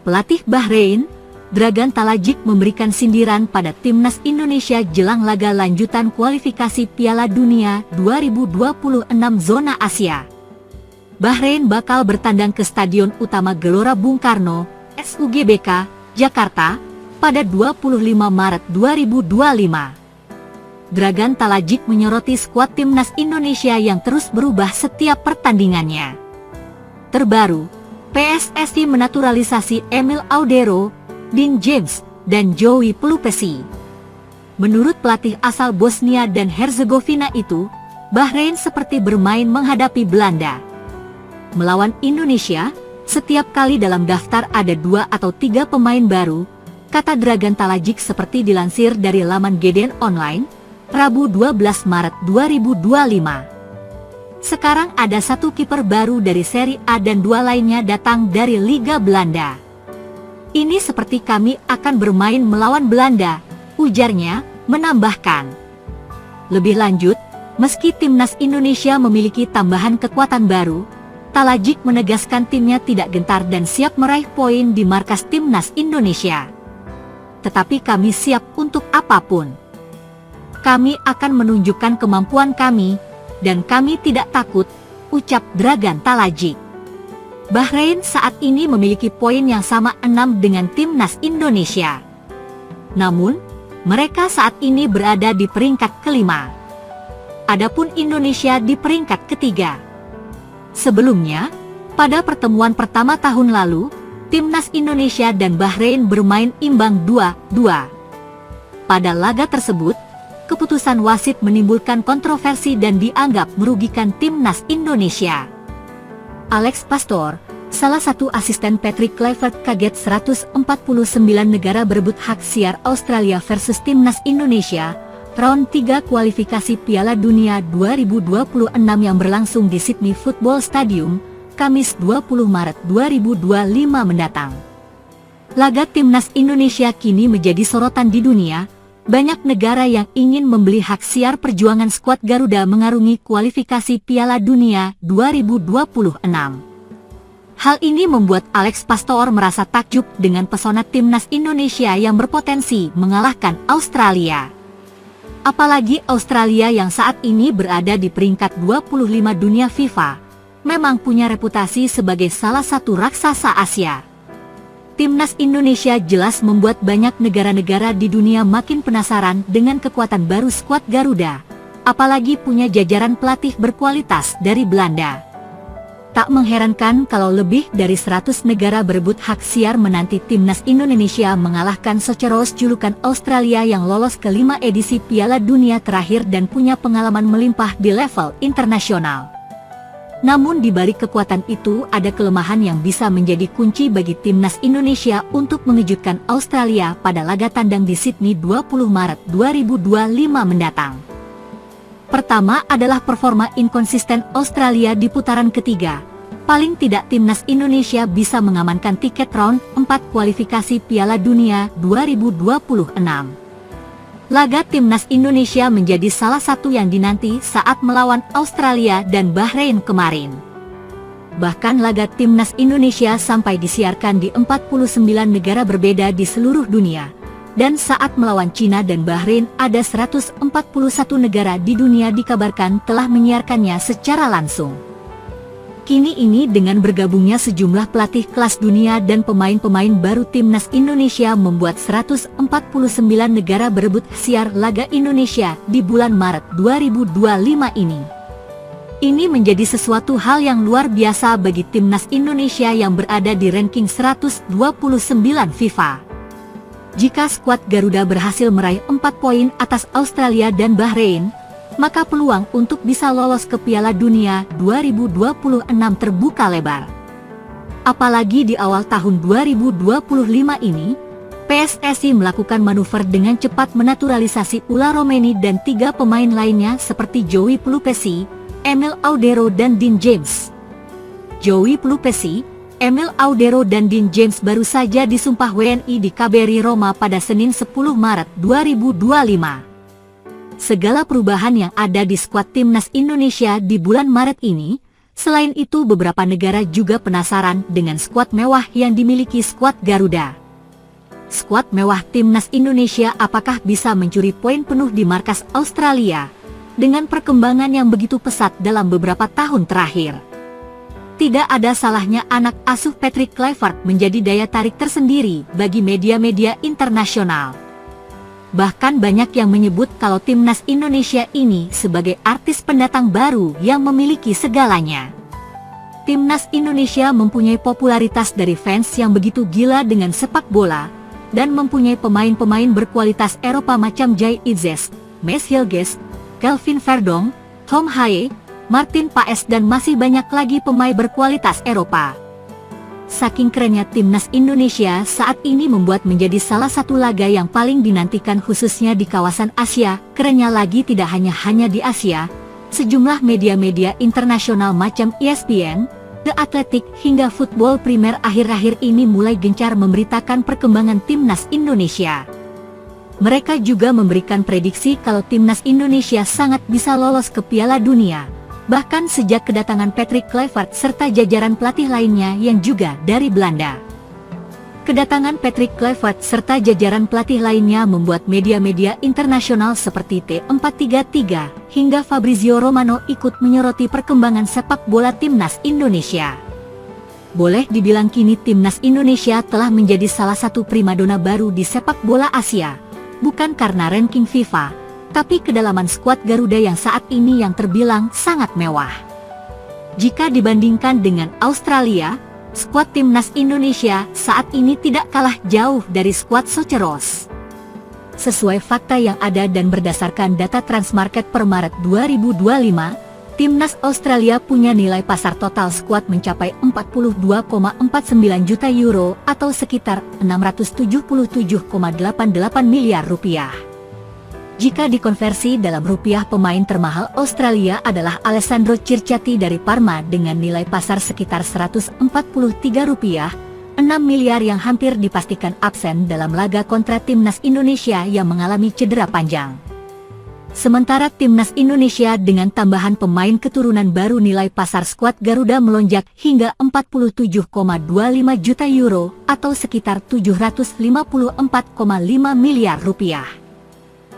Pelatih Bahrain, Dragan Talajic memberikan sindiran pada timnas Indonesia jelang laga lanjutan kualifikasi Piala Dunia 2026 zona Asia. Bahrain bakal bertandang ke Stadion Utama Gelora Bung Karno, SUGBK, Jakarta, pada 25 Maret 2025. Dragan Talajic menyoroti skuad timnas Indonesia yang terus berubah setiap pertandingannya. Terbaru, PSSI menaturalisasi Emil Audero, Dean James, dan Joey Pelupesi. Menurut pelatih asal Bosnia dan Herzegovina itu, Bahrain seperti bermain menghadapi Belanda. Melawan Indonesia, setiap kali dalam daftar ada 2 atau 3 pemain baru, kata Dragan Talajic seperti dilansir dari laman GDN Online, Rabu 12 Maret 2025. Sekarang ada 1 kiper baru dari Serie A dan 2 lainnya datang dari Liga Belanda. Ini seperti kami akan bermain melawan Belanda, ujarnya, menambahkan. Lebih lanjut, meski timnas Indonesia memiliki tambahan kekuatan baru, Talajic menegaskan timnya tidak gentar dan siap meraih poin di markas timnas Indonesia. Tetapi kami siap untuk apapun. Kami akan menunjukkan kemampuan kami, dan kami tidak takut, ucap Dragan Talajic. Bahrain saat ini memiliki poin yang sama 6 dengan timnas Indonesia. Namun, mereka saat ini berada di peringkat kelima. Adapun Indonesia di peringkat ketiga. Sebelumnya, pada pertemuan pertama tahun lalu, timnas Indonesia dan Bahrain bermain imbang 2-2. Pada laga tersebut, keputusan wasit menimbulkan kontroversi dan dianggap merugikan timnas Indonesia. Alex Pastor, salah satu asisten Patrick Kluivert, kaget 149 negara berebut hak siar Australia versus timnas Indonesia, round 3 kualifikasi Piala Dunia 2026 yang berlangsung di Sydney Football Stadium, Kamis 20 Maret 2025 mendatang. Laga timnas Indonesia kini menjadi sorotan di dunia. Banyak negara yang ingin membeli hak siar perjuangan skuad Garuda mengarungi kualifikasi Piala Dunia 2026. Hal ini membuat Alex Pastor merasa takjub dengan pesona timnas Indonesia yang berpotensi mengalahkan Australia. Apalagi Australia yang saat ini berada di peringkat 25 dunia FIFA, memang punya reputasi sebagai salah satu raksasa Asia. Timnas Indonesia jelas membuat banyak negara-negara di dunia makin penasaran dengan kekuatan baru skuad Garuda, apalagi punya jajaran pelatih berkualitas dari Belanda. Tak mengherankan kalau lebih dari 100 negara berebut hak siar menanti timnas Indonesia mengalahkan Soceros julukan Australia yang lolos ke 5 edisi Piala Dunia terakhir dan punya pengalaman melimpah di level internasional. Namun di balik kekuatan itu ada kelemahan yang bisa menjadi kunci bagi timnas Indonesia untuk mengejutkan Australia pada laga tandang di Sydney 20 Maret 2025 mendatang. Pertama adalah performa inkonsisten Australia di putaran ketiga. Paling tidak timnas Indonesia bisa mengamankan tiket round 4 kualifikasi Piala Dunia 2026. Laga timnas Indonesia menjadi salah satu yang dinanti saat melawan Australia dan Bahrain kemarin. Bahkan laga timnas Indonesia sampai disiarkan di 49 negara berbeda di seluruh dunia. Dan saat melawan Cina dan Bahrain ada 141 negara di dunia dikabarkan telah menyiarkannya secara langsung. Kini ini dengan bergabungnya sejumlah pelatih kelas dunia dan pemain-pemain baru timnas Indonesia membuat 149 negara berebut siar laga Indonesia di bulan Maret 2025 ini. Ini menjadi sesuatu hal yang luar biasa bagi timnas Indonesia yang berada di ranking 129 FIFA. Jika skuad Garuda berhasil meraih 4 poin atas Australia dan Bahrain, maka peluang untuk bisa lolos ke Piala Dunia 2026 terbuka lebar. Apalagi di awal tahun 2025 ini, PSSI melakukan manuver dengan cepat menaturalisasi Ula Romeni dan 3 pemain lainnya seperti Joey Pelupesi, Emil Audero dan Dean James. Joey Pelupesi, Emil Audero dan Dean James baru saja disumpah WNI di KBRI Roma pada Senin 10 Maret 2025. Segala perubahan yang ada di skuad timnas Indonesia di bulan Maret ini Selain itu, beberapa negara juga penasaran dengan skuad mewah yang dimiliki skuad Garuda. Skuad mewah timnas Indonesia apakah bisa mencuri poin penuh di markas Australia dengan perkembangan yang begitu pesat dalam beberapa tahun terakhir? Tidak ada salahnya anak asuh Patrick Kluivert menjadi daya tarik tersendiri bagi media-media internasional. Bahkan banyak yang menyebut kalau timnas Indonesia ini sebagai artis pendatang baru yang memiliki segalanya. Timnas Indonesia mempunyai popularitas dari fans yang begitu gila dengan sepak bola dan mempunyai pemain-pemain berkualitas Eropa macam Jai Itzes, Maes Hilgers, Kelvin Verdonk, Tom Haye, Martin Paes dan masih banyak lagi pemain berkualitas Eropa. Saking kerennya timnas Indonesia saat ini membuat menjadi salah satu laga yang paling dinantikan khususnya di kawasan Asia. Kerennya lagi tidak hanya di Asia, sejumlah media-media internasional macam ESPN, The Athletic hingga Football Premier akhir-akhir ini mulai gencar memberitakan perkembangan timnas Indonesia. Mereka juga memberikan prediksi kalau timnas Indonesia sangat bisa lolos ke Piala Dunia. Bahkan sejak kedatangan Patrick Kluivert serta jajaran pelatih lainnya yang juga dari Belanda. Kedatangan Patrick Kluivert serta jajaran pelatih lainnya membuat media-media internasional seperti T433 hingga Fabrizio Romano ikut menyoroti perkembangan sepak bola timnas Indonesia. Boleh dibilang kini timnas Indonesia telah menjadi salah satu primadona baru di sepak bola Asia, bukan karena ranking FIFA, tapi kedalaman skuad Garuda yang saat ini yang terbilang sangat mewah. Jika dibandingkan dengan Australia, skuad timnas Indonesia saat ini tidak kalah jauh dari skuad Soceros. Sesuai fakta yang ada dan berdasarkan data Transmarket per Maret 2025, timnas Australia punya nilai pasar total skuad mencapai 42,49 juta euro atau sekitar 677,88 miliar rupiah. Jika dikonversi dalam rupiah, pemain termahal Australia adalah Alessandro Circati dari Parma dengan nilai pasar sekitar 143 rupiah, 6 miliar yang hampir dipastikan absen dalam laga kontra timnas Indonesia yang mengalami cedera panjang. Sementara timnas Indonesia dengan tambahan pemain keturunan baru nilai pasar skuad Garuda melonjak hingga 47,25 juta euro atau sekitar 754,5 miliar rupiah.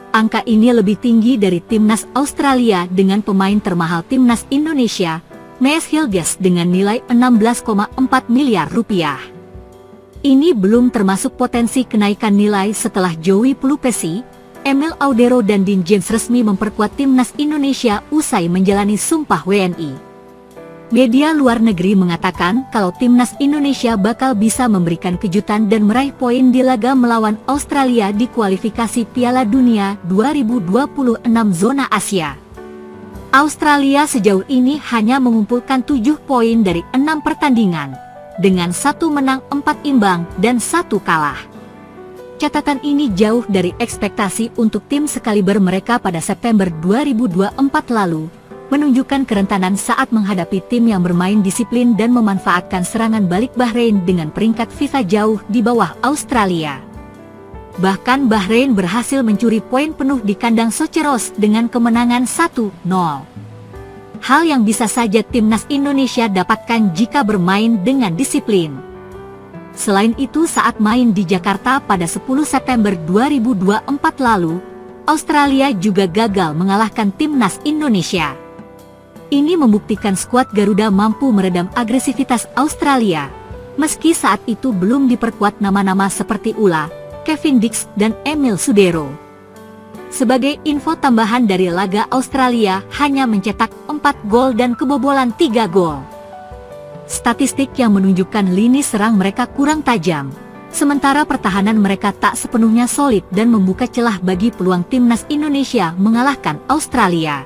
Angka ini lebih tinggi dari timnas Australia dengan pemain termahal timnas Indonesia, Maes Hilgers dengan nilai 16,4 miliar rupiah. Ini belum termasuk potensi kenaikan nilai setelah Joey Pelupesi, Emil Audero dan Dean James resmi memperkuat timnas Indonesia usai menjalani sumpah WNI. Media luar negeri mengatakan kalau timnas Indonesia bakal bisa memberikan kejutan dan meraih poin di laga melawan Australia di kualifikasi Piala Dunia 2026 zona Asia. Australia sejauh ini hanya mengumpulkan 7 poin dari 6 pertandingan, dengan 1 menang, 4 imbang, dan 1 kalah. Catatan ini jauh dari ekspektasi untuk tim sekaliber mereka pada September 2024 lalu, menunjukkan kerentanan saat menghadapi tim yang bermain disiplin dan memanfaatkan serangan balik Bahrain dengan peringkat FIFA jauh di bawah Australia. Bahkan Bahrain berhasil mencuri poin penuh di kandang Soceros dengan kemenangan 1-0. Hal yang bisa saja timnas Indonesia dapatkan jika bermain dengan disiplin. Selain itu, saat main di Jakarta pada 10 September 2024 lalu, Australia juga gagal mengalahkan timnas Indonesia. Ini membuktikan skuad Garuda mampu meredam agresivitas Australia, meski saat itu belum diperkuat nama-nama seperti Ula, Kevin Dix, dan Emil Sudero. Sebagai info tambahan dari laga, Australia hanya mencetak 4 gol dan kebobolan 3 gol. Statistik yang menunjukkan lini serang mereka kurang tajam, sementara pertahanan mereka tak sepenuhnya solid dan membuka celah bagi peluang timnas Indonesia mengalahkan Australia.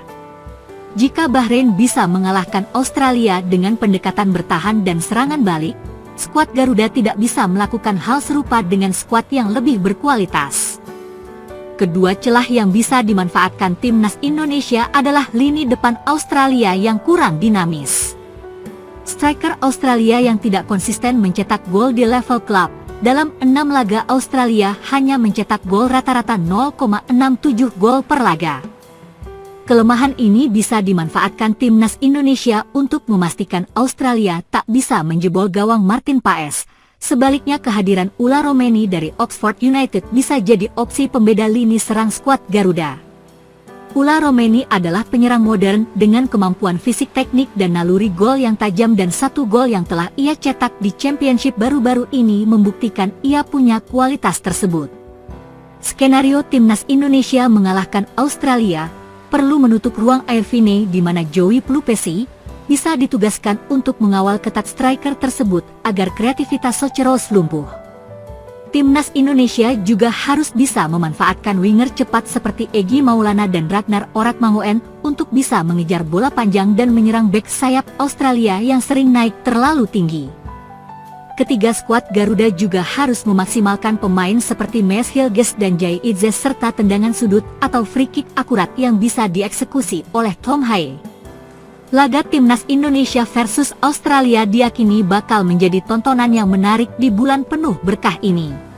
Jika Bahrain bisa mengalahkan Australia dengan pendekatan bertahan dan serangan balik, skuad Garuda tidak bisa melakukan hal serupa dengan skuad yang lebih berkualitas. Kedua celah yang bisa dimanfaatkan timnas Indonesia adalah lini depan Australia yang kurang dinamis. Striker Australia yang tidak konsisten mencetak gol di level klub. Dalam 6 laga Australia hanya mencetak gol rata-rata 0,67 gol per laga. Kelemahan ini bisa dimanfaatkan timnas Indonesia untuk memastikan Australia tak bisa menjebol gawang Martin Paes. Sebaliknya kehadiran Ula Romeni dari Oxford United bisa jadi opsi pembeda lini serang skuad Garuda. Ula Romeni adalah penyerang modern dengan kemampuan fisik teknik dan naluri gol yang tajam, dan 1 gol yang telah ia cetak di Championship baru-baru ini membuktikan ia punya kualitas tersebut. Skenario timnas Indonesia mengalahkan Australia perlu menutup ruang Airvine di mana Joey Pelupesi bisa ditugaskan untuk mengawal ketat striker tersebut agar kreativitas Socheros lumpuh. Timnas Indonesia juga harus bisa memanfaatkan winger cepat seperti Egy Maulana dan Ragnar Oratmangoen untuk bisa mengejar bola panjang dan menyerang bek sayap Australia yang sering naik terlalu tinggi. Ketiga skuad Garuda juga harus memaksimalkan pemain seperti Mes Hilges dan Jai Idzes serta tendangan sudut atau free kick akurat yang bisa dieksekusi oleh Tom Haye. Laga timnas Indonesia versus Australia diyakini bakal menjadi tontonan yang menarik di bulan penuh berkah ini.